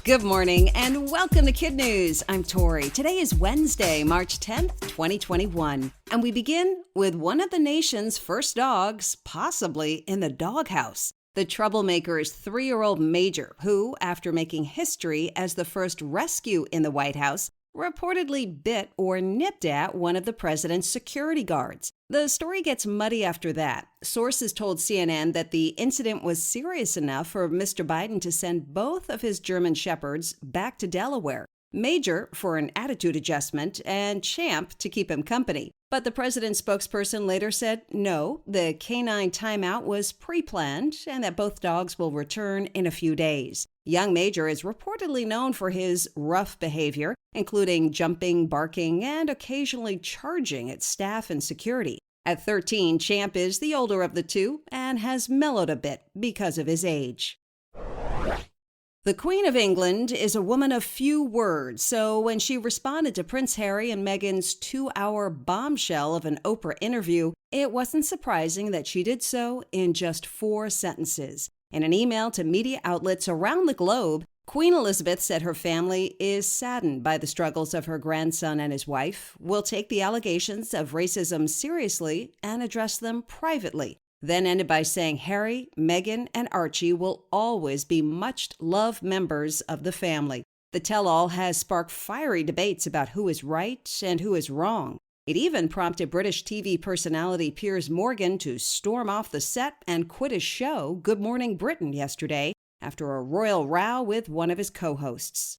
Good morning and welcome to KidNuz. I'm Tori. Today is Wednesday, March 10th, 2021. And we begin with one of the nation's first dogs, possibly in the doghouse. The troublemaker's 3-year-old Major, who, after making history as the first rescue in the White House, reportedly bit or nipped at one of the president's security guards. The story gets muddy after that. Sources told CNN that the incident was serious enough for Mr. Biden to send both of his German Shepherds back to Delaware. Major for an attitude adjustment and Champ to keep him company. But the president's spokesperson later said no, the canine timeout was pre-planned and that both dogs will return in a few days. Young Major is reportedly known for his rough behavior, including jumping, barking, and occasionally charging at staff and security. At 13, Champ is the older of the two and has mellowed a bit because of his age. The Queen of England is a woman of few words, so when she responded to Prince Harry and Meghan's 2-hour bombshell of an Oprah interview, it wasn't surprising that she did so in just 4 sentences. In an email to media outlets around the globe, Queen Elizabeth said her family is saddened by the struggles of her grandson and his wife, will take the allegations of racism seriously and address them privately. Then ended by saying Harry, Meghan, and Archie will always be much-loved members of the family. The tell-all has sparked fiery debates about who is right and who is wrong. It even prompted British TV personality Piers to storm off the set and quit his show, Good Morning Britain, yesterday after a royal row with one of his co-hosts.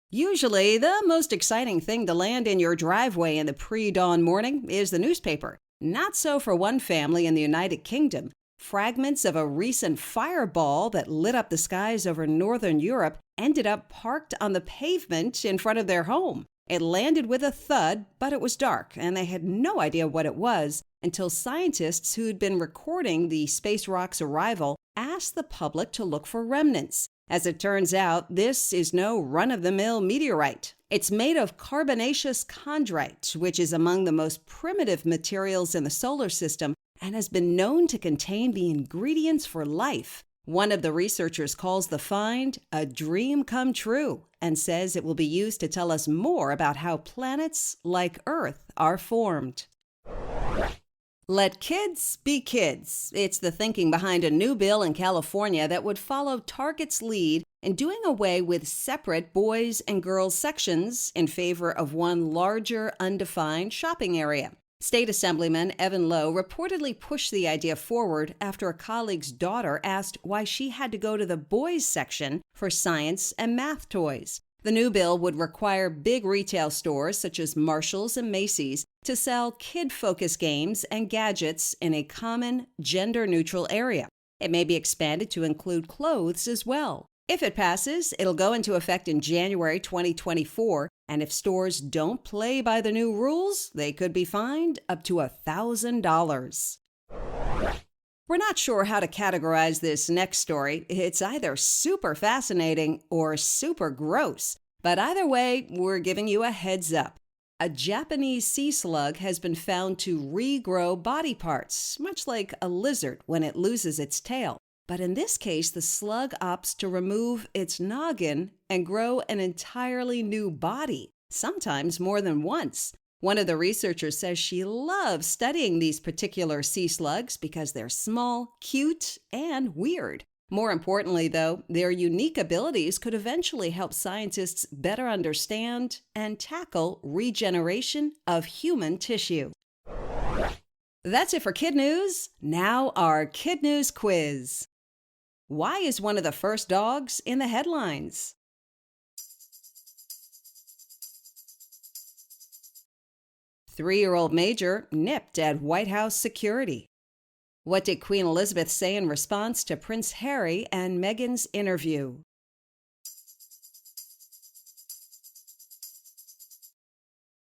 Usually, the most exciting thing to land in your driveway in the pre-dawn morning is the newspaper. Not so for one family in the United Kingdom. Fragments of a recent fireball that lit up the skies over northern Europe ended up parked on the pavement in front of their home. It landed with a thud, but it was dark, and they had no idea what it was until scientists who'd been recording the space rock's arrival asked the public to look for remnants. As it turns out, this is no run-of-the-mill meteorite. It's made of carbonaceous chondrite, which is among the most primitive materials in the solar system and has been known to contain the ingredients for life. One of the researchers calls the find a dream come true and says it will be used to tell us more about how planets like Earth are formed. Let kids be kids. It's the thinking behind a new bill in California that would follow Target's lead in doing away with separate boys and girls sections in favor of one larger, undefined shopping area. State Assemblyman Evan Lowe reportedly pushed the idea forward after a colleague's daughter asked why she had to go to the boys section for science and math toys. The new bill would require big retail stores such as Marshall's and Macy's to sell kid-focused games and gadgets in a common, gender-neutral area. It may be expanded to include clothes as well. If it passes, it'll go into effect in January 2024, and if stores don't play by the new rules, they could be fined up to $1,000. We're not sure how to categorize this next story. It's either super fascinating or super gross. But either way, we're giving you a heads up. A Japanese sea slug has been found to regrow body parts, much like a lizard when it loses its tail. But in this case, the slug opts to remove its noggin and grow an entirely new body, sometimes more than once. One of the researchers says she loves studying these particular sea slugs because they're small, cute, and weird. More importantly, though, their unique abilities could eventually help scientists better understand and tackle regeneration of human tissue. That's it for KidNuz. Now our KidNuz quiz. Why is one of the first dogs in the headlines? Three-year-old Major nipped at White House security. What did Queen Elizabeth say in response to Prince Harry and Meghan's interview?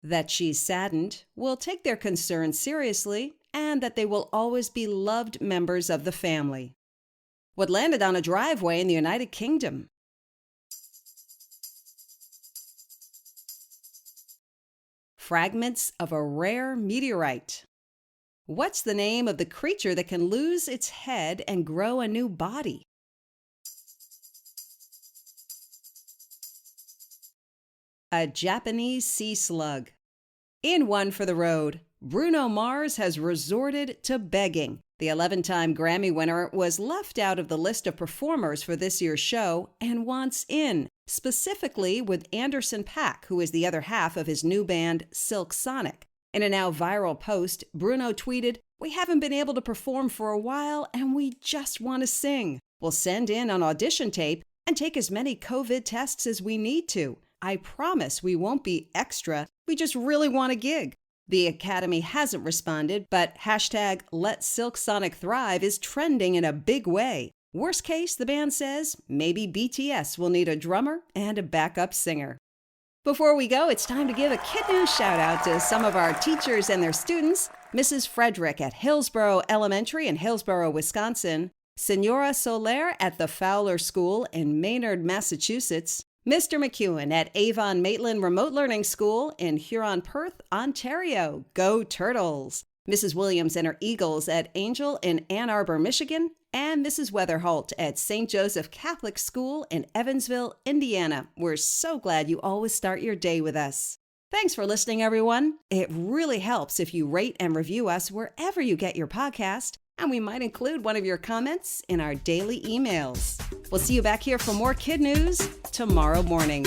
That she's saddened, will take their concerns seriously, and that they will always be loved members of the family. What landed on a driveway in the United Kingdom? Fragments of a rare meteorite. What's the name of the creature that can lose its head and grow a new body? a Japanese sea slug. In one for the road, Bruno Mars has resorted to begging. The 11-time Grammy winner was left out of the list of performers for this year's show and wants in, specifically with Anderson .Paak, who is the other half of his new band Silk Sonic. In a now viral post, Bruno tweeted, "We haven't been able to perform for a while and we just want to sing. We'll send in an audition tape and take as many COVID tests as we need to. I promise we won't be extra. We just really want a gig." The Academy hasn't responded, but hashtag Let Silk Sonic Thrive is trending in a big way. Worst case, the band says, maybe BTS will need a drummer and a backup singer. Before we go, it's time to give a KidNuz shout-out to some of our teachers and their students. Mrs. Frederick at Hillsborough Elementary in Hillsborough, Wisconsin. Senora Soler at the Fowler School in Maynard, Massachusetts. Mr. McEwen at Avon Maitland Remote Learning School in Huron-Perth, Ontario. Go Turtles! Mrs. Williams and her Eagles at Angel in Ann Arbor, Michigan. And Mrs. Weatherholt at St. Joseph Catholic School in Evansville, Indiana. We're so glad you always start your day with us. Thanks for listening, everyone. It really helps if you rate and review us wherever you get your podcast, and we might include one of your comments in our daily emails. We'll see you back here for more KidNuz tomorrow morning.